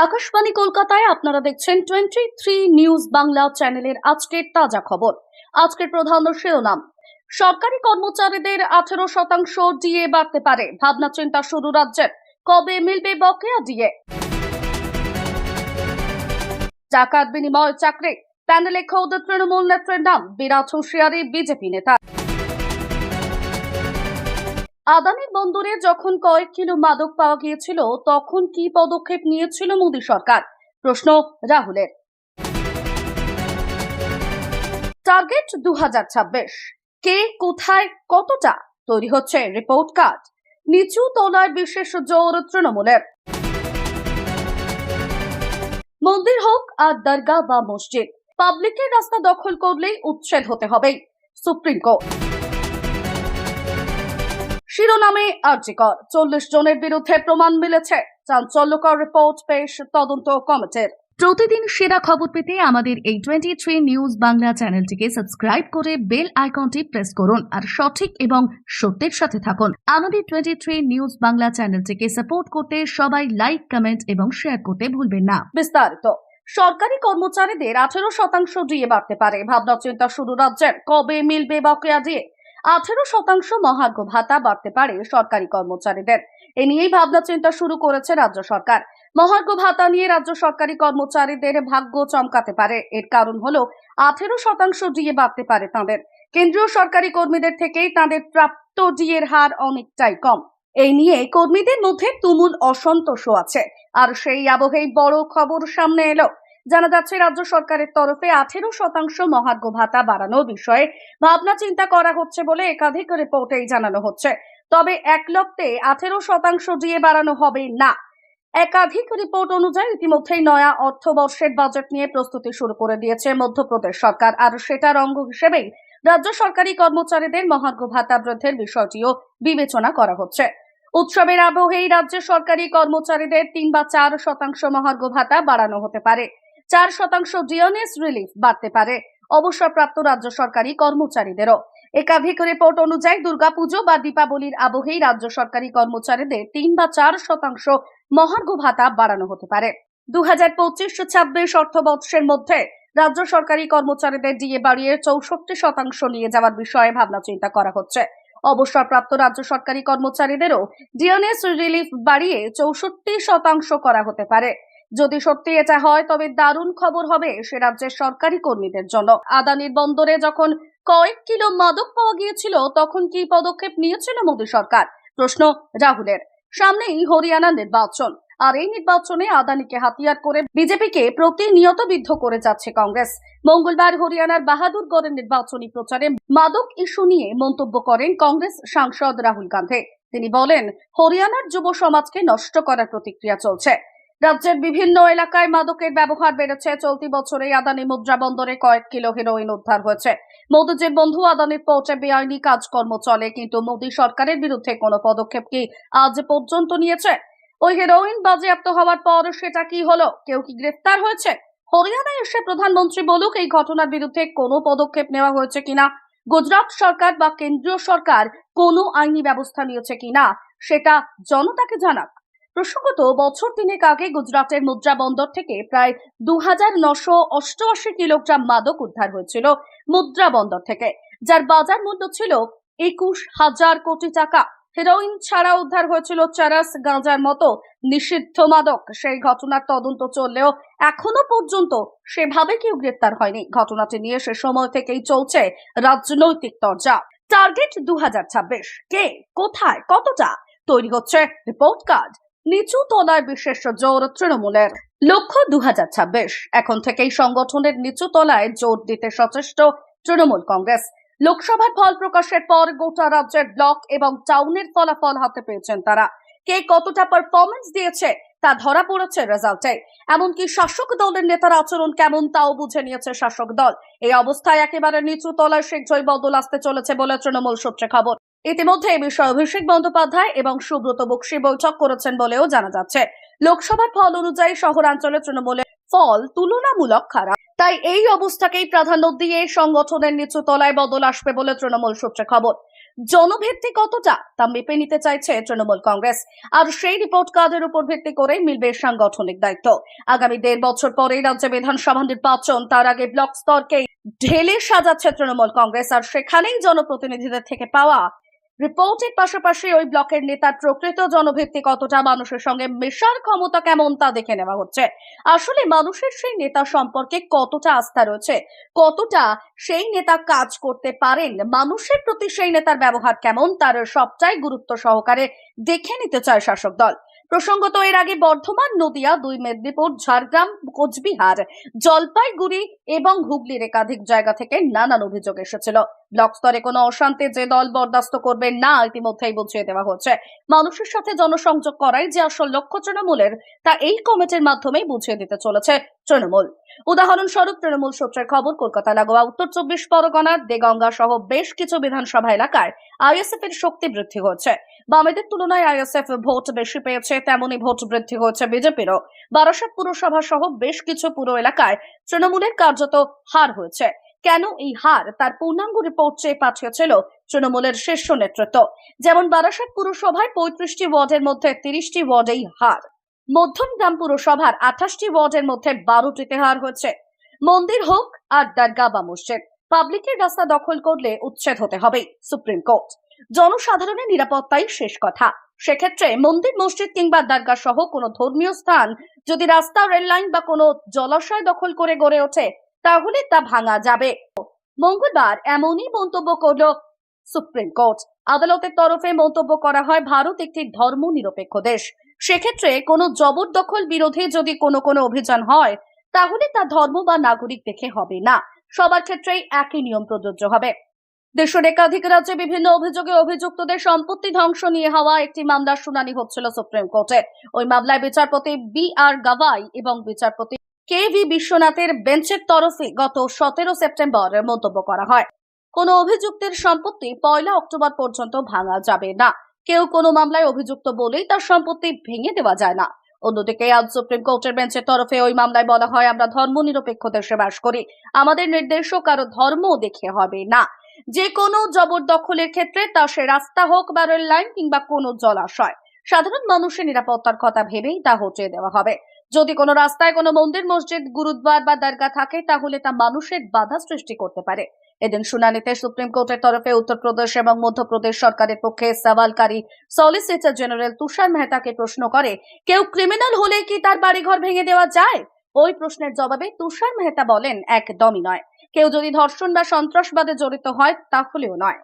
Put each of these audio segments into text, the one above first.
আকাশবাণী কলকাতায় আপনারা দেখছেন 23 নিউজ বাংলা চ্যানেলের আজকের তাজা খবর। আজকের প্রধান শিরোনাম, সরকারি কর্মচারীদের 18% ডিএ বাড়তে পারে, ভাবনা চিন্তা শুরু রাজ্যের, কবে মিলবে বকেয়া ডিএ? টাকার বিনিময়ে চাকরি, প্যানেলে খোদ তৃণমূল নেত্রীর নাম, বিরাট হুঁশিয়ারি বিজেপি নেতা। আদানির বন্দরে যখন কয়েক কিলো মাদক পাওয়া গিয়েছিল তখন কি পদক্ষেপ নিয়েছিল মোদী সরকার? প্রশ্ন রাহুলের। টার্গেট 2026, কে কোথায় কতটা তৈরি হচ্ছে রিপোর্ট কার্ড, নিচু তলায় বিশেষ জোর তৃণমূলের। মন্দির হোক আর দরগা বা মসজিদ, পাবলিকের রাস্তা দখল করলেই উচ্ছেদ হতে হবে, সুপ্রিম কোর্ট। শিরোনামে আরজিকর, 40 জনের বিরুদ্ধে প্রমাণ মিলেছে, চাঞ্চল্যকর রিপোর্ট পেশ তদন্ত কমিটির। প্রতিদিন সেরা খবর পেতে আমাদের এই 23 নিউজ বাংলা চ্যানেলটিকে সাবস্ক্রাইব করে বেল আইকনটি প্রেস করুন আর সঠিক এবং সত্যের সাথে থাকুন। আমাদের 23 নিউজ বাংলা চ্যানেলটিকে সাপোর্ট করতে সবাই লাইক, কমেন্ট এবং শেয়ার করতে ভুলবেন না। বিস্তারিত, সরকারি কর্মচারীদের 18% ডিএ বাড়তে পারে, ভাবনা চিন্তা শুরু রাজ্যের, কবে মিলবে বকেয়া ডিএ? 18% মহার্ঘ ভাতা বাড়তে পারে সরকারি কর্মচারীদের, এ নিয়েই ভাবনা চিন্তা শুরু করেছে রাজ্য সরকার। মহার্ঘ ভাতা নিয়ে রাজ্য সরকারি কর্মচারীদের ভাগ্য চমকাতে পারে। এর কারণ হলো 18% ডিএ বাড়তে পারে তাঁদের। কেন্দ্রীয় সরকারি কর্মীদের থেকেই তাঁদের প্রাপ্ত ডিএর হার অনেকটাই কম। এই নিয়ে কর্মীদের মধ্যে তুমুল অসন্তোষও আছে। আর সেই আবহেই বড় খবর সামনে এলো। জানা যাচ্ছে রাজ্য সরকারের তরফে 18% মহার্ঘ ভাতা বাড়ানোর বিষয়ে ভাবনা চিন্তা করা হচ্ছে বলে একাধিক রিপোর্টেই জানানো হচ্ছে। তবে এক লপ্তে 18% ডিএ বাড়ানো হবে না। একাধিক রিপোর্ট অনুযায়ী ইতিমধ্যেই নয়া অর্থবর্ষের বাজেট নিয়ে প্রস্তুতি শুরু করে দিয়েছে মধ্যপ্রদেশ সরকার, আর সেটার অঙ্গ হিসেবেই রাজ্য সরকারি কর্মচারীদের মহার্ঘ ভাতা বৃদ্ধির বিষয়টিও বিবেচনা করা হচ্ছে। উৎসবের আবহেই রাজ্যের সরকারি কর্মচারীদের 3 বা 4% মহার্ঘ ভাতা বাড়ানো হতে পারে। 4% ডিওনেস রিলিফ বাড়তে পারে অবসরপ্রাপ্ত রাজ্য সরকারি কর্মচারীদেরও। একাধিক রিপোর্ট অনুযায়ী দুর্গাপুজো বা দীপাবলির আবহেই রাজ্য সরকারি কর্মচারীদের 3 বা 4% মহার্ঘ ভাতা বাড়ানো হতে পারে। 2025-26 অর্থবর্ষের মধ্যে রাজ্য সরকারি কর্মচারীদের ডিএ বাড়িয়ে 64% নিয়ে যাওয়ার বিষয়ে ভাবনা চিন্তা করা হচ্ছে। অবসরপ্রাপ্ত রাজ্য সরকারি কর্মচারীদেরও ডিওনেস রিলিফ বাড়িয়ে 64% করা হতে পারে। যদি সত্যি এটা হয় তবে দারুণ খবর হবে সে রাজ্যের সরকারি কর্মীদের জন্য। আদানির বন্দরে যখন কয়েক কিলো মাদক পাওয়া গিয়েছিল তখন কি পদক্ষেপ নিয়েছিল মোদী সরকার? প্রশ্ন রাহুলের। সামনেই হরিয়ানা নির্বাচন, আর এই নির্বাচনে আদানিকে হাতিয়ার করে বিজেপিকে প্রতিনিয়ত বিদ্ধ করে যাচ্ছে কংগ্রেস। মঙ্গলবার হরিয়ানার বাহাদুরগড়ের নির্বাচনী প্রচারে মাদক ইস্যু নিয়ে মন্তব্য করেন কংগ্রেস সাংসদ রাহুল গান্ধী। তিনি বলেন, হরিয়ানার যুব সমাজকে নষ্ট করার প্রতিক্রিয়া চলছে। রাজ্যের বিভিন্ন এলাকায় মাদকের ব্যবহার বেড়েছে। চলতি বছরে আদানি মুদ্রা বন্দরে কয়েক কিলো হেরোইন উদ্ধার হয়েছে। মোদীজির বন্ধু আদানির পোর্টে বেআইনি কাজকর্ম চলে, কিন্তু মোদী সরকারের বিরুদ্ধে কোনো পদক্ষেপ কি আজ পর্যন্ত নিয়েছে? ওই হেরোইন বাজেয়াপ্ত হওয়ার পর সেটা কি হলো? কেউ কি গ্রেফতার হয়েছে? হরিয়ানায় এসে প্রধানমন্ত্রী বলুক এই ঘটনার বিরুদ্ধে কোনো পদক্ষেপ নেওয়া হয়েছে কিনা। গুজরাট সরকার বা কেন্দ্রীয় সরকার কোনো আইনি ব্যবস্থা নিয়েছে কিনা সেটা জনতাকে জানাক। প্রসঙ্গত, বছর 3 আগে গুজরাটের মুদ্রা বন্দর থেকে প্রায় 2988 কিলোগ্রাম মাদক উদ্ধার হয়েছিল মুদ্রা বন্দর থেকে, যার বাজার মূল্য ছিল 21,000 কোটি টাকা। হেরোইন ছাড়া উদ্ধার হয়েছিল চারাস, গাঁজার মতো নিষিদ্ধ মাদক। সেই ঘটনার তদন্ত চললেও এখনো পর্যন্ত সেভাবে কেউ গ্রেফতার হয়নি। ঘটনাটি নিয়ে সে সময় থেকেই চলছে রাজনৈতিক তরজা। টার্গেট 2026, কে কোথায় কতটা তৈরি হচ্ছে রিপোর্ট কার্ড, নিচু তলায় বিশেষ জোর তৃণমূলের। লক্ষ্য 2026, এখন থেকেই সংগঠনের নিচু তলায় জোর দিতে সচেষ্ট তৃণমূল কংগ্রেস। লোকসভার ফল প্রকাশের পর গোটা রাজ্যের ব্লক এবং টাউনের ফলাফল হাতে পেয়েছেন তারা। কে কতটা পারফরমেন্স দিয়েছে তা ধরা পড়েছে রেজাল্টে। এমনকি শাসক দলের নেতার আচরণ কেমন তাও বুঝে নিয়েছে শাসক দল। এই অবস্থায় একেবারে নিচু তলায় শীঘ্রই বদল আসতে চলেছে বলে তৃণমূল সূত্রে খবর। ইতিমধ্যে এই বিষয়ে অভিষেক বন্দ্যোপাধ্যায় এবং সুব্রত বক্সী বৈঠক করেছেন বলেও জানা যাচ্ছে। লোকসভার ফল অনুযায়ী শহরাঞ্চলে তৃণমূলের ফল তুলনামূলক খারাপ, তাই এই অবস্থাকেই প্রাধান্য দিয়ে সংগঠনের নিচু তলায় বদল আসবে বলে তৃণমূল সূত্রে খবর। জনভিত্তি কতটা তা মেপে নিতে চাইছে তৃণমূল কংগ্রেস, আর সেই রিপোর্ট কার্ডের উপর ভিত্তি করে মিলবে সাংগঠনিক দায়িত্ব। আগামী 1.5 বছর পরেই রাজ্যে বিধানসভা নির্বাচন, তার আগে ব্লক স্তরকেই ঢেলে সাজাচ্ছে তৃণমূল কংগ্রেস, আর সেখানেই জনপ্রতিনিধিদের থেকে পাওয়া রিপোর্টের পাশাপাশি ওই ব্লকের নেতার প্রকৃত জনভিত্তি কতটা, মানুষের সঙ্গে মেশার ক্ষমতা কেমন তা দেখে নেওয়া হচ্ছে। আসলে মানুষের সেই নেতা সম্পর্কে কতটা আস্থা রয়েছে, কতটা সেই নেতা কাজ করতে পারেন, মানুষের প্রতি সেই নেতার ব্যবহার কেমন, তার সবটাই গুরুত্ব সহকারে দেখে নিতে চায় শাসক দল। প্রসঙ্গত এর আগে বর্ধমান, নদিয়া, 2 মেদিনীপুর, ঝাড়গ্রাম, কোচবিহার, জলপাইগুড়ি এবং হুগলির একাধিক জায়গা থেকে নানান অভিযোগ এসেছিল। ব্লক স্তরে কোনো অশান্তি যে দল বরদাস্ত করবে না, ইতিমধ্যেই বুঝিয়ে দেওয়া হচ্ছে। মানুষের সাথে জনসংযোগ করাই যে আসল লক্ষ্য তৃণমূলের, তা এই কমিটির মাধ্যমেই বুঝিয়ে দিতে চলেছে তৃণমূল। উদাহরণস্বরূপ তৃণমূল সূত্রের খবর, কলকাতা লাগোয়া উত্তর 24 পরগনার দেগঙ্গা সহ বেশ কিছু বিধানসভা এলাকায় আইএসএফ এর শক্তি বৃদ্ধি হচ্ছে। বামেদের তুলনায় আইএসএফ ভোট বেশি পেয়েছে, তেমনি ভোট বৃদ্ধি হয়েছে বিজেপিরও। বারাসাত পুরসভা সহ বেশ কিছু পুর এলাকায় তৃণমূলের কার্যত হার হয়েছে। কেন এই হার, তার পূর্ণাঙ্গ রিপোর্ট চেয়ে পাঠিয়েছিল তৃণমূলের শীর্ষ নেতৃত্ব। যেমন বারাসাত পুরসভায় 35টি ওয়ার্ডের মধ্যে 30টি ওয়ার্ডেই হার, মধ্যমগ্রাম পুরসভার 28টি ওয়ার্ডের মধ্যে 12টিতে হার হয়েছে। মন্দির হোক আর দরগা বা মসজিদ, পাবলিকের রাস্তা দখল করলে উচ্ছেদ হতে হবে সুপ্রিম কোর্ট। জনসাধারণের নিরাপত্তাই শেষ কথা। সেক্ষেত্রে মন্দির, মসজিদ কিংবা দরগা সহ কোনো ধর্মীয় স্থান যদি রাস্তা, রেল লাইন বা কোনো জলাশয় দখল করে গড়ে ওঠে, তাহলে তা ভাঙা যাবে। মঙ্গলবার এমনই মন্তব্য করল সুপ্রিম কোর্ট। আদালতের তরফে মন্তব্য করা হয়, ভারত একটি ধর্মনিরপেক্ষ দেশ। সেক্ষেত্রে কোনো জবরদখল বিরোধী যদি কোনো অভিযান হয়, তাহলে তা ধর্ম বা নাগরিক দেখে হবে না, সবার ক্ষেত্রেই একই নিয়ম প্রযোজ্য হবে। দেশের একাধিক রাজ্যে বিভিন্ন অভিযোগে অভিযুক্তদের সম্পত্তি ধ্বংস নিয়ে হওয়া একটি মামলার শুনানি হচ্ছিল সুপ্রিম কোর্টে। ওই মামলায় বিচারপতি বি.আর. গাভাই এবং বিচারপতি কে.ভি. বিশ্বনাথের বেঞ্চের তরফে গত 17 সেপ্টেম্বর মন্তব্য করা হয়, কোনো অভিযুক্তের সম্পত্তি 1 অক্টোবর পর্যন্ত ভাঙা যাবে না। কেউ কোনো মামলায় অভিযুক্ত বলেই তার সম্পত্তি ভেঙে দেওয়া যায় না। অন্যদিকে আজ সুপ্রিম কোর্টের বেঞ্চের তরফে ওই মামলায় বলা হয়, আমরা ধর্মনিরপেক্ষ দেশে বাস করি, আমাদের নির্দেশও কারো ধর্ম দেখে হবে না। যে কোনো জবরদখলের ক্ষেত্রে, তা সে রাস্তা হোক বা রেল লাইন কিংবা কোনো জলাশয়, সাধারণ মানুষের নিরাপত্তার কথা ভেবেই তা হটিয়ে দেওয়া হবে। যদি কোনো রাস্তায় কোনো মন্দির, মসজিদ, গুরুদ্বার বা দরগা থাকে, তাহলে তা মানুষের বাধা সৃষ্টি করতে পারে। এদিন শুনানিতে সুপ্রিম কোর্টের তরফে উত্তরপ্রদেশ এবং মধ্যপ্রদেশ সরকারের পক্ষে সওয়ালকারী সলিসিটর জেনারেল তুষার মেহতাকে প্রশ্ন করে, কেউ ক্রিমিনাল হলে কি তার বাড়িঘর ভেঙে দেওয়া যায়? ওই প্রশ্নের জবাবে তুষার মেহতা বলেন, একদমই নয়। কেউ যদি ধর্ষণ বা সন্ত্রাসবাদে জড়িত হয়, তাহলেও নয়।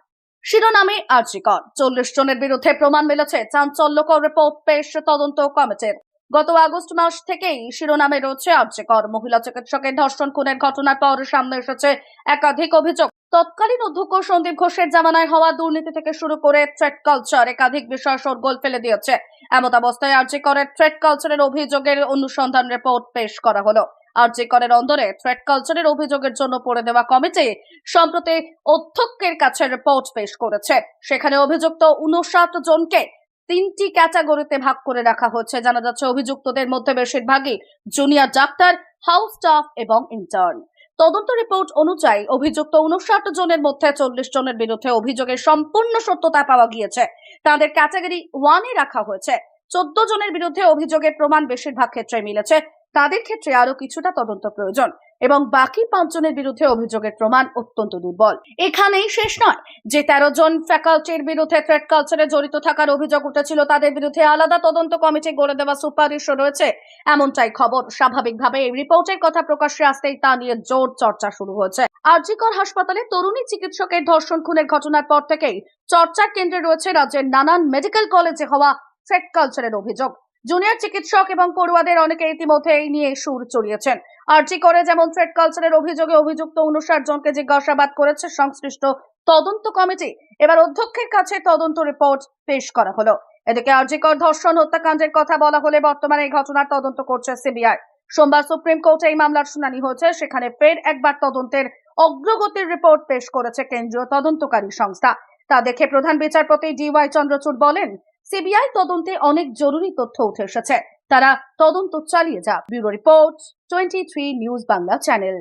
শিরোনামে আরজি কর, 40 জনের বিরুদ্ধে প্রমাণ মিলেছে, চাঞ্চল্যকর রিপোর্ট পেশ তদন্ত কমিটির। গত আগস্ট মাস থেকেই শিরোনামে রয়েছে আরজি কর। মহিলা চিকিৎসকের ধর্ষণ খুনের ঘটনার পর সামনে এসেছে একাধিক অভিযোগ। তৎকালীন অধ্যক্ষ সন্দীপ ঘোষের জামানায় হওয়া দুর্নীতি থেকে শুরু করে থ্রেট কালচার, একাধিক বিষয় শোরগোল ফেলে দিয়েছে। এমত অবস্থায় আরজি করের থ্রেট কালচারের অভিযোগের অনুসন্ধান রিপোর্ট পেশ করা হলো। আরজি করের অন্দরে থ্রেট কালচারের অভিযোগের জন্য পড়ে দেওয়া কমিটি সম্প্রতি অধ্যক্ষের কাছে রিপোর্ট পেশ করেছে। সেখানে অভিযুক্ত 59 জনকে 3টি ক্যাটাগরিতে ভাগ করে রাখা হয়েছে। জানা যাচ্ছে, অভিযুক্তদের মধ্যে বেশিরভাগই জুনিয়র ডাক্তার, হাউস স্টাফ এবং ইন্টার্ন। তদন্ত রিপোর্ট অনুযায়ী অভিযুক্ত 59 জনের মধ্যে 40 জনের বিরুদ্ধে অভিযোগের সম্পূর্ণ সত্যতা পাওয়া গিয়েছে। তাদের ক্যাটাগরি 1 এ রাখা হয়েছে। 14 জনের বিরুদ্ধে অভিযোগের প্রমাণ বেশিরভাগ ক্ষেত্রে মিলেছে, তাদের ক্ষেত্রে আরো কিছুটা তদন্ত প্রয়োজন, এবং বাকি 5 জনের বিরুদ্ধে অভিযোগের প্রমাণ অত্যন্ত দুর্বল। এখানেই শেষ নয়, যে 13 জন ফ্যাকাল্টির বিরুদ্ধে থ্রেট কালচারে জড়িত থাকার অভিযোগ উঠেছিল, তাদের বিরুদ্ধে আলাদা তদন্ত কমিটি গড়ে দেওয়া সুপারিশও রয়েছে, এমনটাই খবর। স্বাভাবিকভাবে এই রিপোর্টের কথা প্রকাশ্যে আসতেই তা নিয়ে জোর চর্চা শুরু হয়েছে। আরজি কর হাসপাতালে তরুণী চিকিৎসকের ধর্ষণ খুনের ঘটনার পর থেকেই চর্চার কেন্দ্রে রয়েছে রাজ্যের নানান মেডিকেল কলেজে হওয়া থ্রেট কালচারের অভিযোগ। জুনিয়র চিকিৎসক এবং পড়ুয়াদের অনেকে ইতিমধ্যে এই নিয়ে সুর চড়িয়েছেন। আরজি করে যেমন থ্রেট কালচারের অভিযোগে অভিযুক্ত 59 জনকে জিজ্ঞাসাবাদ করেছে সংশ্লিষ্ট তদন্ত কমিটি। এবার অধ্যক্ষের কাছে তদন্ত রিপোর্ট পেশ করা হলো। এদিকে আরজি কর ধর্ষণ হত্যাকাণ্ডের কথা বলা হলে বর্তমানে এই ঘটনার তদন্ত করছে সিবিআই। সোমবার সুপ্রিম কোর্টে এই মামলার শুনানি হয়েছে। সেখানে ফের একবার তদন্তের অগ্রগতির রিপোর্ট পেশ করেছে কেন্দ্রীয় তদন্তকারী সংস্থা। তা দেখে প্রধান বিচারপতি ডি.ওয়াই চন্দ্রচূড় বলেন, সিবিআই তদন্তে অনেক জরুরি তথ্য উঠে এসেছে, তারা তদন্ত চালিয়ে যাক। Bureau report, 23 news Bangla channel.